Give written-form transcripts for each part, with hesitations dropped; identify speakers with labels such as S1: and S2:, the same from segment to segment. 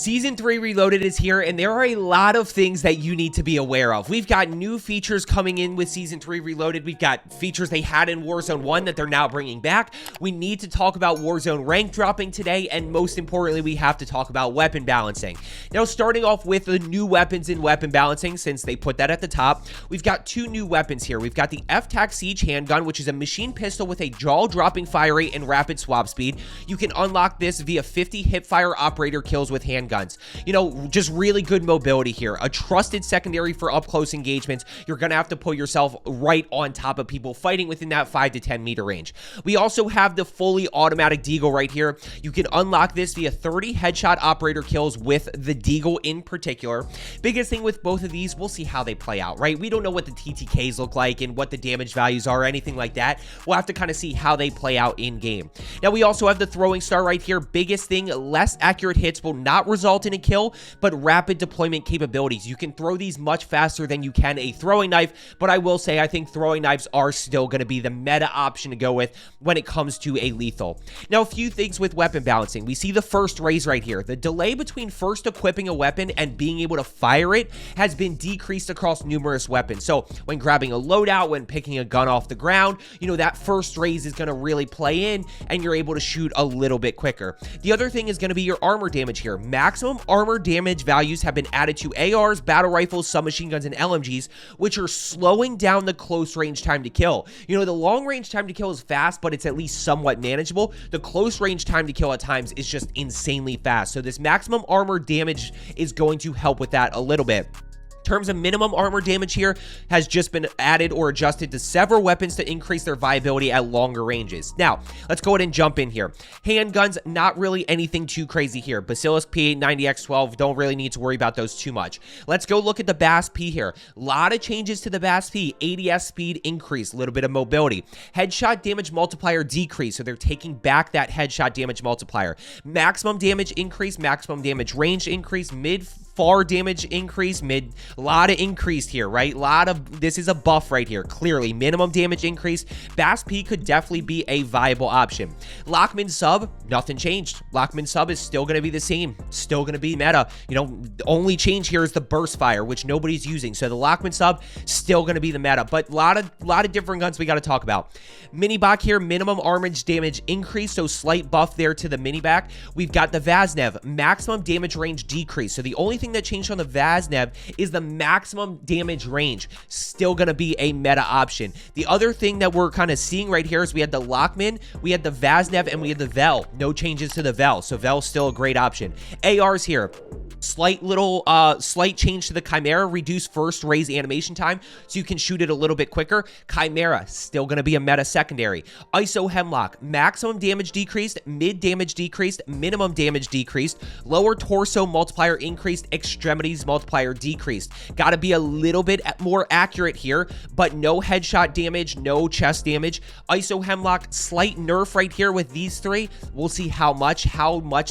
S1: Season 3 Reloaded is here, and there are a lot of things that you need to be aware of. We've got new features coming in with Season 3 Reloaded. We've got features they had in Warzone 1 that they're now bringing back. We need to talk about Warzone Ranked dropping today, and most importantly, we have to talk about weapon balancing. Now, starting off with the new weapons in weapon balancing, since they put that at the top, we've got two new weapons here. We've got the F-Tac Siege handgun, which is a machine pistol with a jaw-dropping fire rate and rapid swap speed. You can unlock this via 50 hipfire operator kills with handguns. You know, just really good mobility here. A trusted secondary for up-close engagements. You're going to have to put yourself right on top of people fighting within that 5 to 10 meter range. We also have the fully automatic deagle right here. You can unlock this via 30 headshot operator kills with the deagle in particular. Biggest thing with both of these, we'll see how they play out, right? We don't know what the TTKs look like and what the damage values are or anything like that. We'll have to kind of see how they play out in game. Now, we also have the throwing star right here. Biggest thing, less accurate hits will not result in a kill, but rapid deployment capabilities. You can throw these much faster than you can a throwing knife, but I will say I think throwing knives are still going to be the meta option to go with when it comes to a lethal. Now, a few things with weapon balancing. We see the first raise right here. The delay between first equipping a weapon and being able to fire it has been decreased across numerous weapons. So when grabbing a loadout, when picking a gun off the ground, you know, that first raise is going to really play in and you're able to shoot a little bit quicker. The other thing is going to be your armor damage here. Maximum armor damage values have been added to ARs, battle rifles, submachine guns, and LMGs, which are slowing down the close range time to kill. You know, the long range time to kill is fast, but it's at least somewhat manageable. The close range time to kill at times is just insanely fast. So this maximum armor damage is going to help with that a little bit. Terms of minimum armor damage here has just been added or adjusted to several weapons to increase their viability at longer ranges. Now, let's go ahead and jump in here. Handguns, not really anything too crazy here. Basilisk P8, 90x12, don't really need to worry about those too much. Let's go look at the BAS P here. A lot of changes to the BAS P. ADS speed increase, a little bit of mobility. Headshot damage multiplier decrease, so they're taking back that headshot damage multiplier. Maximum damage increase, maximum damage range increase, mid-far damage increase, a lot of increase here, right? This is a buff right here, clearly. Minimum damage increase. BAS P could definitely be a viable option. Lockman sub, nothing changed. Lockman sub is still going to be the same, still going to be meta. You know, the only change here is the burst fire, which nobody's using. So the Lockman sub, still going to be the meta, but a lot of different guns we got to talk about. Minibak here, minimum armor damage increase, so slight buff there to the Minibak. We've got the Vaznev, maximum damage range decrease. So the only thing that changed on the Vaznev is the maximum damage range. Still going to be a meta option. The other thing that we're kind of seeing right here is we had the Lockman, we had the Vaznev, and we had the Vel. No changes to the Vel, so Vel's still a great option. ARs here. Slight change to the Chimera, reduce first raise animation time so you can shoot it a little bit quicker. Chimera, still going to be a meta secondary. ISO Hemlock, maximum damage decreased, mid damage decreased, minimum damage decreased, lower torso multiplier increased, extremities multiplier decreased. Got to be a little bit more accurate here, but no headshot damage, no chest damage. ISO Hemlock, slight nerf right here with these three. We'll see how much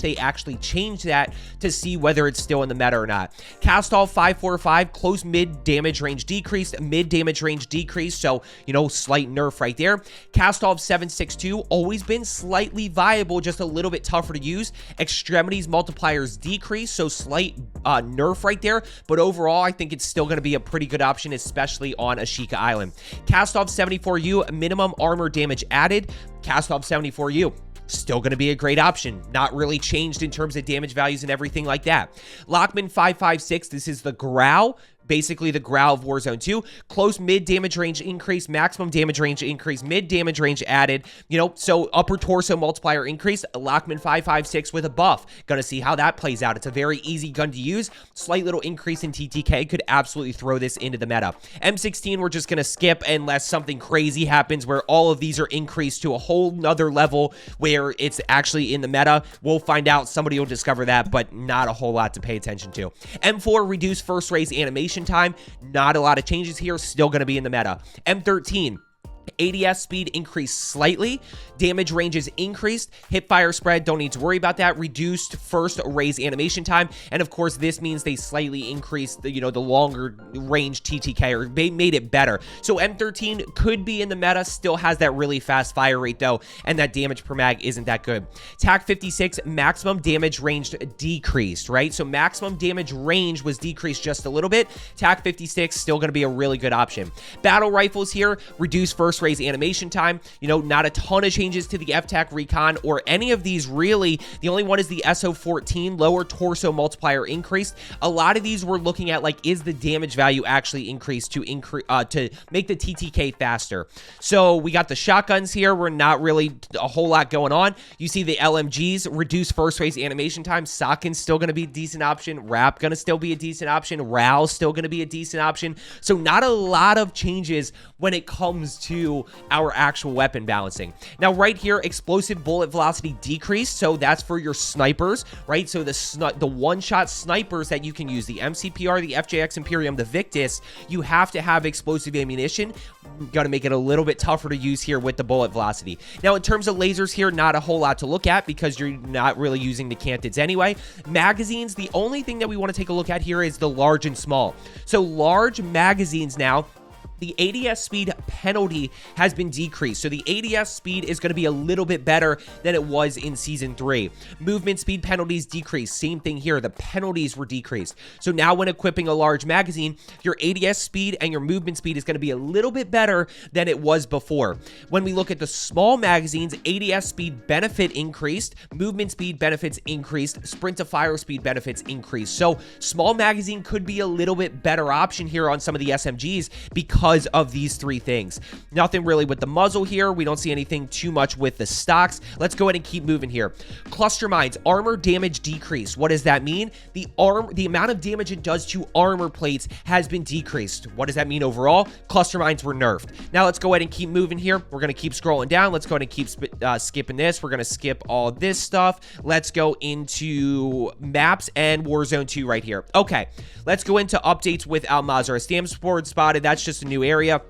S1: they actually change that to see whether it's still in the meta or not. Castall 545, close mid damage range decreased, mid damage range decreased, so, you know, slight nerf right there. Castall 762, always been slightly viable, just a little bit tougher to use. Extremities multipliers decrease, so slight nerf right there, but overall, I think it's still going to be a pretty good option, especially on Ashika Island. Castall 74U, minimum armor damage added. Castall 74U, still going to be a great option. Not really changed in terms of damage values and everything like that. Lockman 556, this is the Growl. Basically the Growl of Warzone 2. Close mid damage range increase, maximum damage range increase, mid damage range added, you know, so upper torso multiplier increase. Lockman 556 with a buff. Gonna see how that plays out. It's a very easy gun to use. Slight little increase in TTK could absolutely throw this into the meta. M16 we're just gonna skip unless something crazy happens where all of these are increased to a whole nother level where it's actually in the meta. We'll find out. Somebody will discover that, but not a whole lot to pay attention to. M4 reduce first raise animation time. Not a lot of changes here. Still going to be in the meta. M13. ADS speed increased slightly, damage range is increased, hip fire spread, don't need to worry about that, reduced first raise animation time, and of course this means they slightly increased the, the longer range TTK, or they made it better. So M13 could be in the meta, still has that really fast fire rate though, and that damage per mag isn't that good. TAC 56, maximum damage range decreased, right? So maximum damage range was decreased just a little bit. TAC 56 still going to be a really good option. Battle rifles here, reduce first raise animation time, not a ton of changes to the FTAC recon or any of these really. The only one is the SO14, lower torso multiplier increased. A lot of these we're looking at like, is the damage value actually increased to make the TTK faster? So we got the shotguns here. We're not really a whole lot going on. You see the LMGs, reduce first raise animation time. Sokken's still going to be a decent option. Rap going to still be a decent option. Rao's still going to be a decent option. So not a lot of changes when it comes to our actual weapon balancing. Now right here, explosive bullet velocity decreased, so that's for your snipers, right? So the one-shot snipers that you can use, the MCPR, the FJX Imperium, the Victus, you have to have explosive ammunition. Got to make it a little bit tougher to use here with the bullet velocity. Now in terms of lasers here, not a whole lot to look at because you're not really using the cantids anyway. Magazines, the only thing that we want to take a look at here is the large and small. So large magazines now, the ADS speed penalty has been decreased. So the ADS speed is going to be a little bit better than it was in Season 3. Movement speed penalties decreased. Same thing here. The penalties were decreased. So now when equipping a large magazine, your ADS speed and your movement speed is going to be a little bit better than it was before. When we look at the small magazines, ADS speed benefit increased. Movement speed benefits increased. Sprint to fire speed benefits increased. So small magazine could be a little bit better option here on some of the SMGs because of these three things. Nothing really with the muzzle here. We don't see anything too much with the stocks. Let's go ahead and keep moving here. Cluster mines, armor damage decreased. What does that mean? The amount of damage it does to armor plates has been decreased. What does that mean overall? Cluster mines were nerfed. Now let's go ahead and keep moving here. We're going to keep scrolling down. Let's go ahead and keep skipping this. We're going to skip all this stuff. Let's go into maps and Warzone 2 right here. Okay, let's go into updates with Al Mazrah. Stam support spotted. That's just a new area.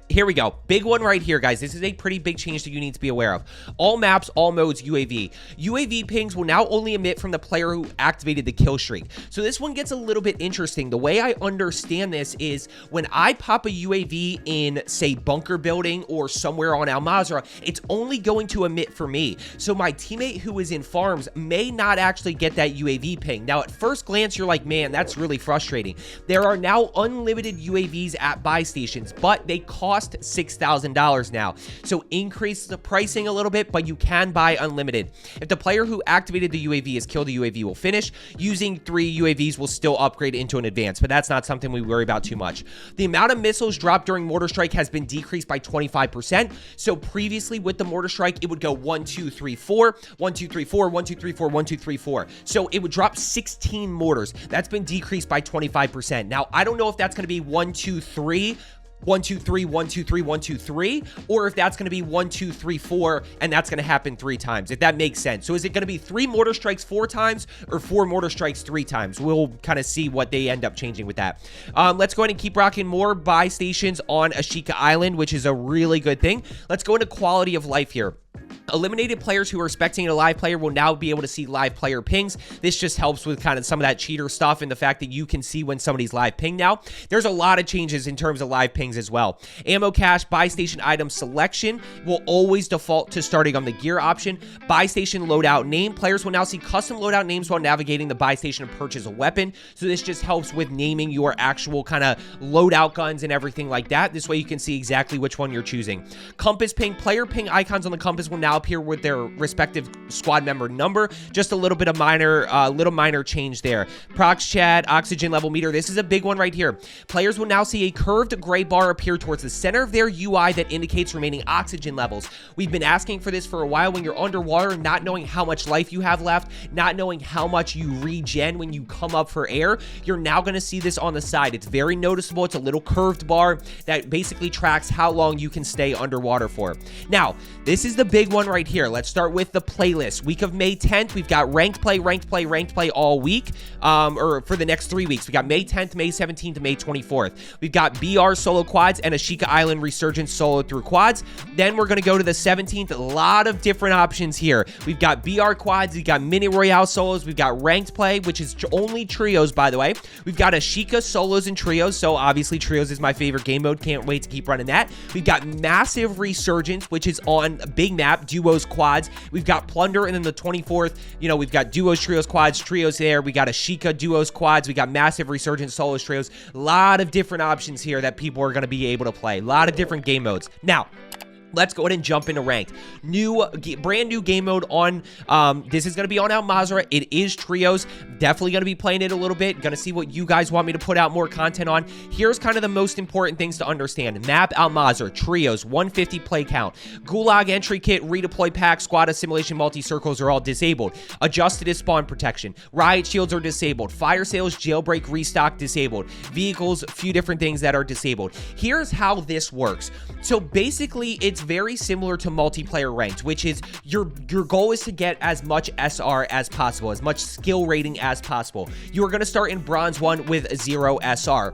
S1: Here we go. Big one right here, guys. This is a pretty big change that you need to be aware of. All maps, all modes, UAV. UAV pings will now only emit from the player who activated the kill streak. So this one gets a little bit interesting. The way I understand this is when I pop a UAV in, say, bunker building or somewhere on Al Mazrah, it's only going to emit for me. So my teammate who is in farms may not actually get that UAV ping. Now, at first glance, you're like, man, that's really frustrating. There are now unlimited UAVs at buy stations, but they cost $6,000 now. So increase the pricing a little bit, but you can buy unlimited. If the player who activated the UAV is killed, the UAV will finish. Using 3 UAVs will still upgrade into an advanced, but that's not something we worry about too much. The amount of missiles dropped during mortar strike has been decreased by 25%. So previously with the mortar strike, it would go 1, 2, 3, 4, 1, 2, 3, 4, 1, 2, 3, 4, 1, 2, 3, 4. So it would drop 16 mortars. That's been decreased by 25%. Now, I don't know if that's going to be 1, 2, 3, 1, 2, 3, 1, 2, 3, 1, 2, 3, or if that's going to be 1, 2, 3, 4, and that's going to happen 3 times, if that makes sense. So is it going to be 3 mortar strikes 4 times or 4 mortar strikes 3 times? We'll kind of see what they end up changing with that. Let's go ahead and keep rocking more buy stations on Ashika Island, which is a really good thing. Let's go into quality of life here. Eliminated players who are expecting a live player will now be able to see live player pings. This just helps with kind of some of that cheater stuff and the fact that you can see when somebody's live ping now. There's a lot of changes in terms of live pings as well. Ammo cache, buy station item selection will always default to starting on the gear option. Buy station loadout name. Players will now see custom loadout names while navigating the buy station to purchase a weapon. So this just helps with naming your actual kind of loadout guns and everything like that. This way you can see exactly which one you're choosing. Compass ping. Player ping icons on the compass will now appear with their respective squad member number. Just a little bit of minor change there. Prox chat, oxygen level meter. This is a big one right here. Players will now see a curved gray bar appear towards the center of their UI that indicates remaining oxygen levels. We've been asking for this for a while. When you're underwater, not knowing how much life you have left, not knowing how much you regen when you come up for air, you're now going to see this on the side. It's very noticeable. It's a little curved bar that basically tracks how long you can stay underwater for. Now, this is the big one 1 right here. Let's start with the playlist. Week of May 10th, we've got ranked play all week, or for the next 3 weeks. We got May 10th, May 17th, and May 24th. We've got BR solo quads and Ashika Island Resurgence solo through quads. Then we're going to go to the 17th. A lot of different options here. We've got BR quads, we've got Mini Royale solos, we've got ranked play, which is only trios, by the way. We've got Ashika solos and trios, so obviously trios is my favorite game mode. Can't wait to keep running that. We've got Massive Resurgence, which is on a big map, duos, quads. We've got Plunder, and then the 24th, we've got duos, trios, quads, trios there. We got Ashika, duos, quads. We got Massive Resurgence, solos, trios. A lot of different options here that people are going to be able to play. A lot of different game modes. Now, let's go ahead and jump into ranked. Brand new game mode on, this is going to be on Al Mazrah. It is trios. Definitely going to be playing it a little bit. Going to see what you guys want me to put out more content on. Here's kind of the most important things to understand. Map Al Mazrah, trios, 150 play count. Gulag entry kit, redeploy pack, squad assimilation, multi-circles are all disabled. Adjusted is spawn protection. Riot shields are disabled. Fire sales, jailbreak, restock disabled. Vehicles, few different things that are disabled. Here's how this works. So basically, it's very similar to multiplayer ranked, which is your goal is to get as much SR as possible, as much skill rating as possible. You are going to start in bronze 1 with 0 SR.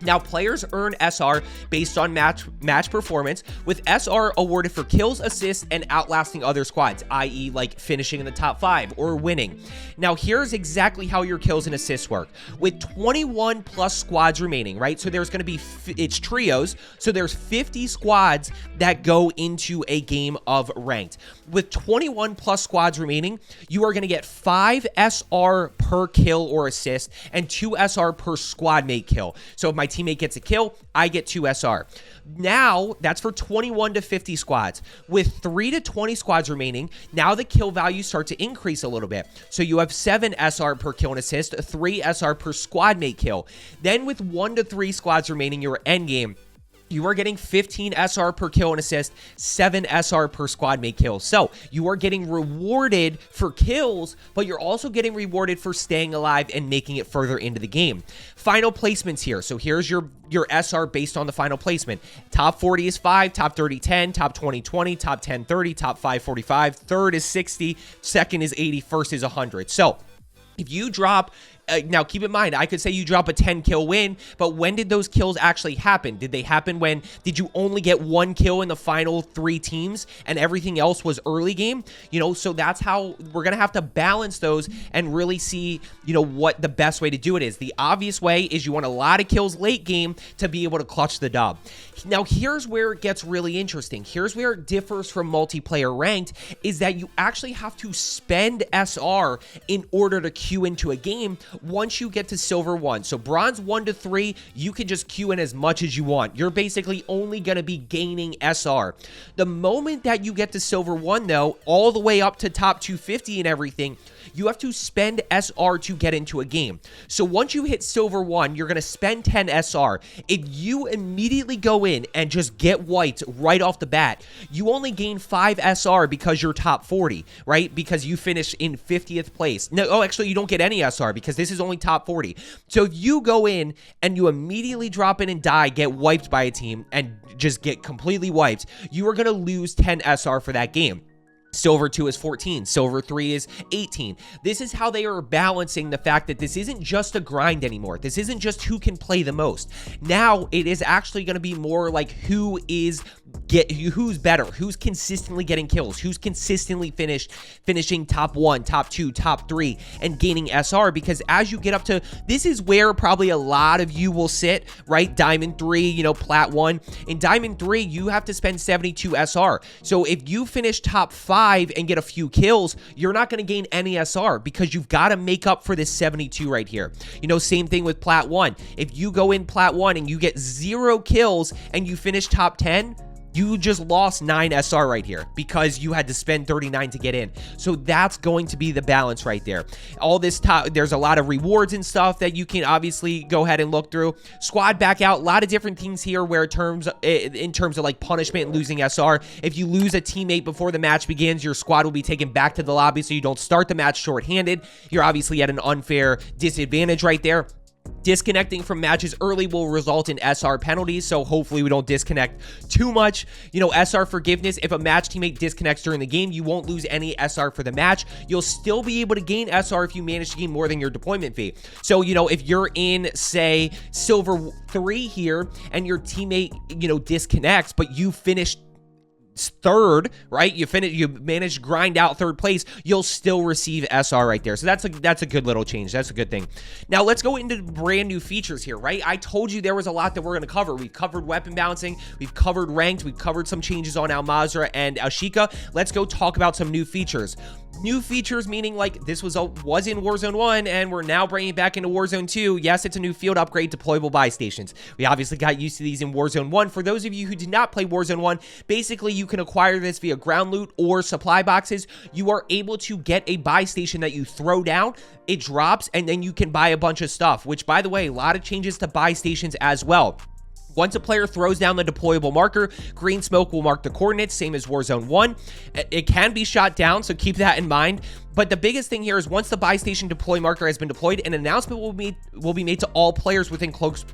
S1: Now, players earn SR based on match performance, with SR awarded for kills, assists, and outlasting other squads, i.e. like finishing in the top 5 or winning. Now, here's exactly how your kills and assists work. With 21 plus squads remaining, right? So there's going to be, it's trios, so there's 50 squads that go into a game of ranked. With 21 plus squads remaining, you are going to get 5 SR per kill or assist and 2 SR per squad mate kill. So if my teammate gets a kill, I get 2 SR. Now, that's for 21 to 50 squads. With 3 to 20 squads remaining, now the kill values start to increase a little bit. So you have 7 SR per kill and assist, 3 SR per squad mate kill. Then with 1 to 3 squads remaining, your end game, you are getting 15 SR per kill and assist, 7 SR per squad mate kill. So you are getting rewarded for kills, but you're also getting rewarded for staying alive and making it further into the game. Final placements here. So here's your SR based on the final placement. Top 40 is 5, top 30 10, top 20 20, top 10 30, top 5 45, third is 60, second is 80, first is 100. So if you drop, now keep in mind, I could say you drop a 10 kill win, but when did those kills actually happen? Did they happen when, did you only get 1 kill in the final 3 teams and everything else was early game? So that's how we're going to have to balance those and really see, what the best way to do it is. The obvious way is you want a lot of kills late game to be able to clutch the dub. Now, here's where it gets really interesting. Here's where it differs from multiplayer ranked, is that you actually have to spend SR in order to queue into a game once you get to silver 1. So bronze 1 to 3, you can just queue in as much as you want. You're basically only going to be gaining SR. The moment that you get to silver 1, though, all the way up to top 250 and everything, you have to spend SR to get into a game. So once you hit silver 1, you're going to spend 10 SR. If you immediately go in and just get wiped right off the bat, you only gain 5 SR because you're top 40, right? Because you finish in 50th place. No, actually, you don't get any SR because this is only top 40. So if you go in and you immediately drop in and die, get wiped by a team, and just get completely wiped, you are going to lose 10 SR for that game. Silver 2 is 14. Silver 3 is 18. This is how they are balancing the fact that this isn't just a grind anymore. This isn't just who can play the most. Now it is actually going to be more like who's better, who's consistently getting kills, who's consistently finishing top 1, top 2, top 3, and gaining SR. Because as you get up to, this is where probably a lot of you will sit, right? Diamond 3, plat 1. In Diamond 3, you have to spend 72 SR. So if you finish top 5 and get a few kills, you're not going to gain any SR because you've got to make up for this 72 right here. Same thing with plat 1. If you go in plat 1 and you get 0 kills and you finish top 10, you just lost 9 SR right here because you had to spend 39 to get in. So that's going to be the balance right there. All this there's a lot of rewards and stuff that you can obviously go ahead and look through. Squad back out, a lot of different things here where in terms of like punishment and losing SR. If you lose a teammate before the match begins, your squad will be taken back to the lobby so you don't start the match shorthanded. You're obviously at an unfair disadvantage right there. Disconnecting from matches early will result in SR penalties, so hopefully we don't disconnect too much. You know, SR forgiveness, if a match teammate disconnects during the game, you won't lose any SR for the match. You'll still be able to gain SR if you manage to gain more than your deployment fee. So, you know, if you're in, say, Silver 3 here, and your teammate, you know, disconnects, but you finished third, right? You manage to grind out third place, you'll still receive SR right there. So that's a good little change. That's a good thing. Now let's go into brand new features here, right? I told you there was a lot that we're going to cover. We've covered weapon balancing, we've covered ranked, we've covered some changes on Al Mazrah and Ashika. Let's go talk about some new features. New features meaning like this was in Warzone 1 and we're now bringing it back into Warzone 2. Yes, it's a new field upgrade, deployable buy stations. We obviously got used to these in Warzone 1. For those of you who did not play Warzone 1, basically you can acquire this via ground loot or supply boxes. You are able to get a buy station that you throw down, it drops, and then you can buy a bunch of stuff, which by the way, a lot of changes to buy stations as well. Once a player throws down the deployable marker, green smoke will mark the coordinates, same as Warzone 1. It can be shot down, so keep that in mind. But the biggest thing here is once the buy station deploy marker has been deployed, an announcement will be made to all players within close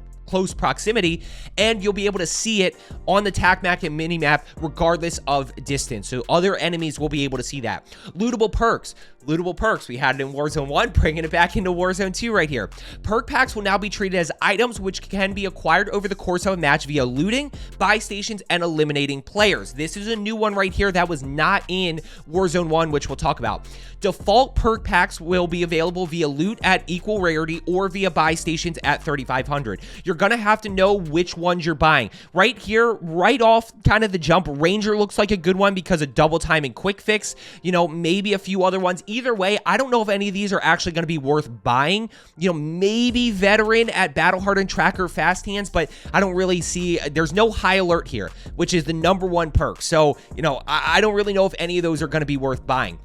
S1: proximity, and you'll be able to see it on the tac map and mini map regardless of distance. So other enemies will be able to see that. Lootable perks. We had it in Warzone 1, bringing it back into Warzone 2 right here. Perk packs will now be treated as items which can be acquired over the course of a match via looting, buy stations, and eliminating players. This is a new one right here that was not in Warzone 1, which we'll talk about. Default perk packs will be available via loot at equal rarity or via buy stations at 3,500. You're gonna have to know which ones you're buying. Right here, right off kind of the jump, Ranger looks like a good one because of double time and quick fix. You know, maybe a few other ones. Either way, I don't know if any of these are actually going to be worth buying. You know, maybe Veteran at Battle Hardened Tracker Fast Hands, but I don't really see, there's no high alert here, which is the #1 perk. So, you know, I don't really know if any of those are going to be worth buying.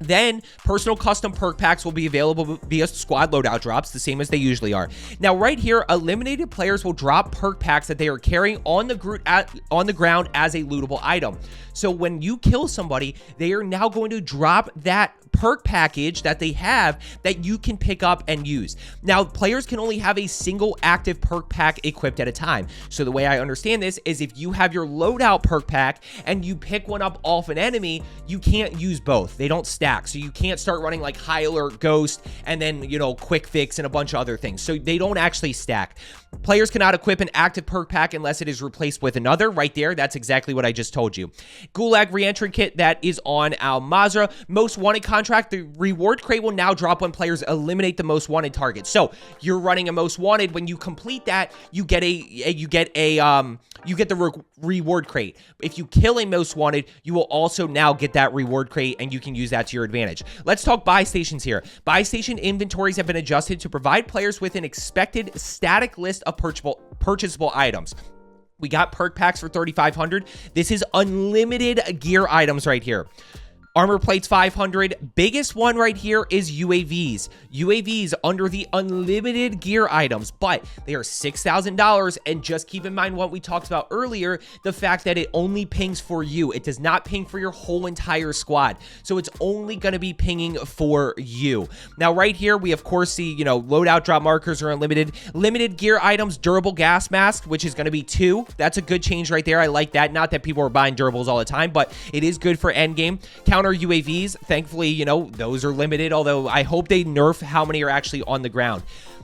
S1: Then, personal custom perk packs will be available via squad loadout drops, the same as they usually are. Now, right here, eliminated players will drop perk packs that they are carrying on the ground as a lootable item. So when you kill somebody, they are now going to drop that perk package that they have that you can pick up and use. Now, players can only have a single active perk pack equipped at a time. So the way I understand this is if you have your loadout perk pack and you pick one up off an enemy, you can't use both. They don't stack. So you can't start running like High Alert, Ghost, and then, you know, Quick Fix and a bunch of other things. So they don't actually stack. Players cannot equip an active perk pack unless it is replaced with another. Right there, that's exactly what I just told you. Gulag Reentry Kit, that is on Al Mazrah. Most Wanted contract, the reward crate will now drop when players eliminate the most wanted target. So you're running a most wanted. When you complete that, you get the reward crate. If you kill a most wanted, you will also now get that reward crate, and you can use that to your advantage. Let's talk buy stations here. Buy station inventories have been adjusted to provide players with an expected static list of purchasable items. We got perk packs for 3,500. This is unlimited gear items right here. Armor plates 500. Biggest one right here is UAVs. UAVs under the unlimited gear items, but they are $6,000. And just keep in mind what we talked about earlier, the fact that it only pings for you. It does not ping for your whole entire squad. So it's only going to be pinging for you. Now, right here, we of course see, you know, loadout drop markers are unlimited. Limited gear items, durable gas mask, which is going to be 2. That's a good change right there. I like that. Not that people are buying durables all the time, but it is good for endgame. Counter UAVs, thankfully, you know, those are limited, although I hope they nerf how many are actually on the ground.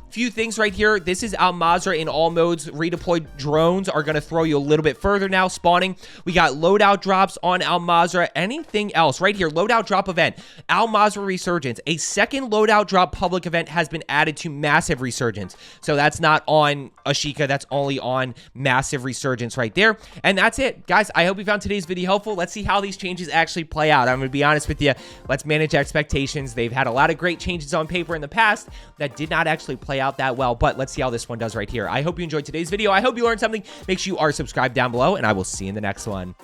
S1: Few things right here. This is Al Mazrah in all modes. Redeployed drones are going to throw you a little bit further now. Spawning. We got loadout drops on Al Mazrah. Anything else? Right here, loadout drop event. Al Mazrah Resurgence. A second loadout drop public event has been added to Massive Resurgence. So that's not on Ashika. That's only on Massive Resurgence right there. And that's it. Guys, I hope you found today's video helpful. Let's see how these changes actually play out. I'm going to be honest with you. Let's manage expectations. They've had a lot of great changes on paper in the past that did not actually play out that well, but let's see how this one does right here. I hope you enjoyed today's video. I hope you learned something. Make sure you are subscribed down below, and I will see you in the next one.